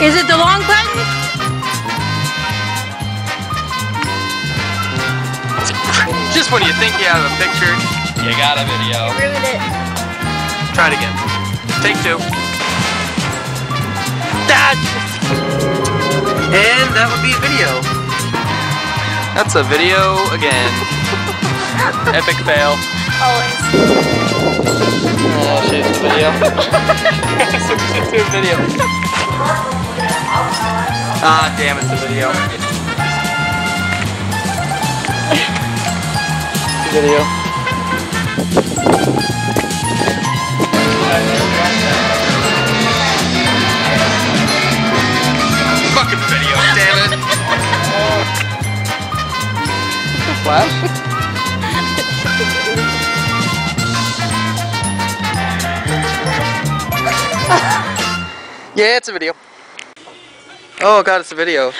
Is it the long button? Just when you think you have a picture, you got a video. Ruined it. Try it again. Take two. That! And that would be a video. That's a video again. Epic fail. Always. Oh shit, it's a video. It's a video. Ah, damn, it's a video. Video. Fucking video, damn it. Flash? Yeah, it's a video. Oh god, it's a video.